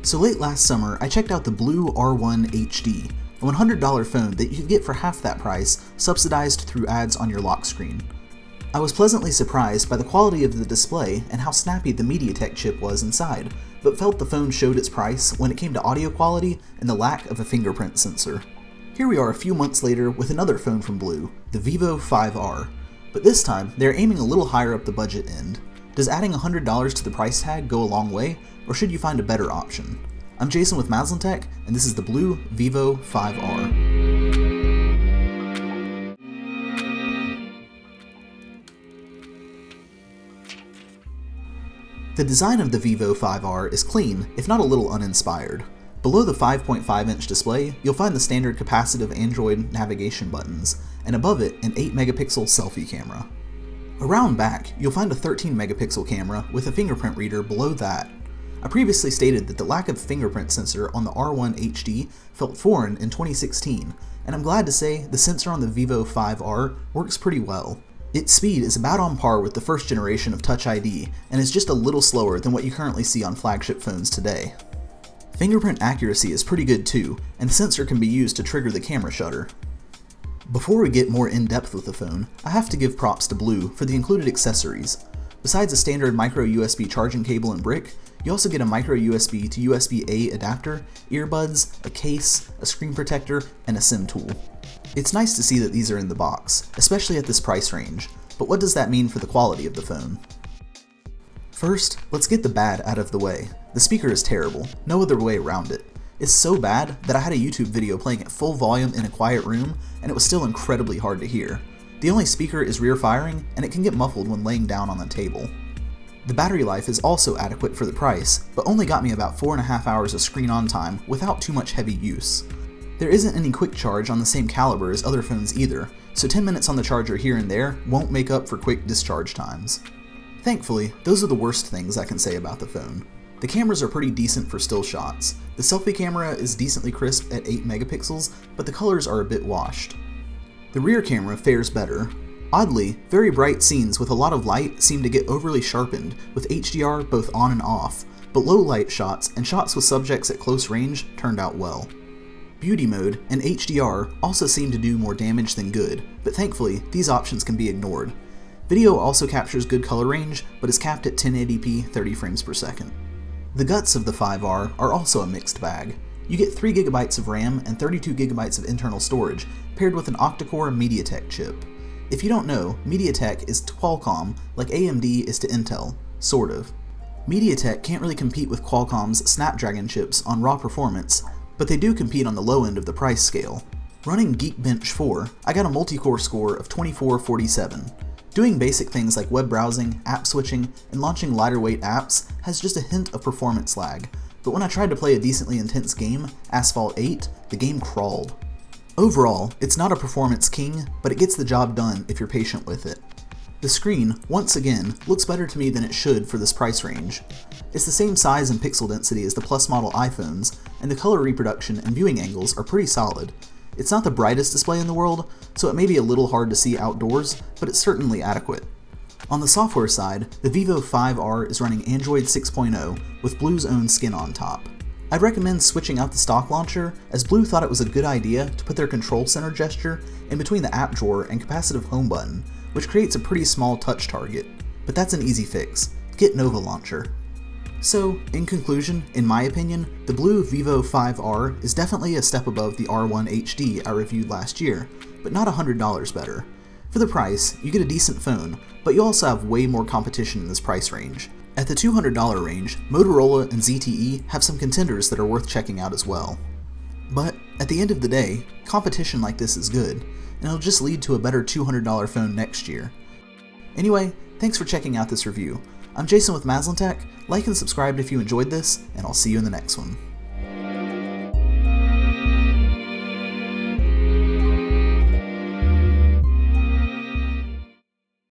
So late last summer, I checked out the Blu R1 HD, a $100 phone that you could get for half that price, subsidized through ads on your lock screen. I was pleasantly surprised by the quality of the display and how snappy the MediaTek chip was inside, but felt the phone showed its price when it came to audio quality and the lack of a fingerprint sensor. Here we are a few months later with another phone from Blu, the Vivo 5R, but this time they're aiming a little higher up the budget end. Does adding $100 to the price tag go a long way, or should you find a better option? I'm Jason with Tech, and this is the Blu Vivo 5R. The design of the Vivo 5R is clean, if not a little uninspired. Below the 5.5-inch display, you'll find the standard capacitive Android navigation buttons, and above it, an 8-megapixel selfie camera. Around back, you'll find a 13-megapixel camera with a fingerprint reader below that. I previously stated that the lack of fingerprint sensor on the R1 HD felt foreign in 2016, and I'm glad to say the sensor on the Vivo 5R works pretty well. Its speed is about on par with the first generation of Touch ID, and is just a little slower than what you currently see on flagship phones today. Fingerprint accuracy is pretty good too, and the sensor can be used to trigger the camera shutter. Before we get more in-depth with the phone, I have to give props to Blu for the included accessories. Besides a standard micro USB charging cable and brick, you also get a micro USB to USB-A adapter, earbuds, a case, a screen protector, and a SIM tool. It's nice to see that these are in the box, especially at this price range, but what does that mean for the quality of the phone? First, let's get the bad out of the way. The speaker is terrible, no other way around it. It's so bad that I had a YouTube video playing at full volume in a quiet room, and it was still incredibly hard to hear. The only speaker is rear firing, and it can get muffled when laying down on the table. The battery life is also adequate for the price, but only got me about 4.5 hours of screen on time without too much heavy use. There isn't any quick charge on the same caliber as other phones either, so 10 minutes on the charger here and there won't make up for quick discharge times. Thankfully, those are the worst things I can say about the phone. The cameras are pretty decent for still shots. The selfie camera is decently crisp at 8 megapixels, but the colors are a bit washed. The rear camera fares better. Oddly, very bright scenes with a lot of light seem to get overly sharpened, with HDR both on and off, but low light shots and shots with subjects at close range turned out well. Beauty mode and HDR also seem to do more damage than good, but thankfully these options can be ignored. Video also captures good color range, but is capped at 1080p 30 frames per second. The guts of the 5R are also a mixed bag. You get 3GB of RAM and 32GB of internal storage, paired with an octa-core MediaTek chip. If you don't know, MediaTek is to Qualcomm like AMD is to Intel, sort of. MediaTek can't really compete with Qualcomm's Snapdragon chips on raw performance, but they do compete on the low end of the price scale. Running Geekbench 4, I got a multi-core score of 2447. Doing basic things like web browsing, app switching, and launching lighter weight apps has just a hint of performance lag, but when I tried to play a decently intense game, Asphalt 8, the game crawled. Overall, it's not a performance king, but it gets the job done if you're patient with it. The screen, once again, looks better to me than it should for this price range. It's the same size and pixel density as the Plus model iPhones, and the color reproduction and viewing angles are pretty solid. It's not the brightest display in the world, so it may be a little hard to see outdoors, but it's certainly adequate. On the software side, the Vivo 5R is running Android 6.0 with Blu's own skin on top. I'd recommend switching out the stock launcher, as Blu thought it was a good idea to put their control center gesture in between the app drawer and capacitive home button, which creates a pretty small touch target, but that's an easy fix. Get Nova Launcher. So, in conclusion, in my opinion, the Blu Vivo 5R is definitely a step above the R1 HD I reviewed last year, but not $100 better. For the price, you get a decent phone, but you also have way more competition in this price range. At the $200 range, Motorola and ZTE have some contenders that are worth checking out as well. But, at the end of the day, competition like this is good, and it'll just lead to a better $200 phone next year. Anyway, thanks for checking out this review. I'm Jason with Tech. Like and subscribe if you enjoyed this, and I'll see you in the next one.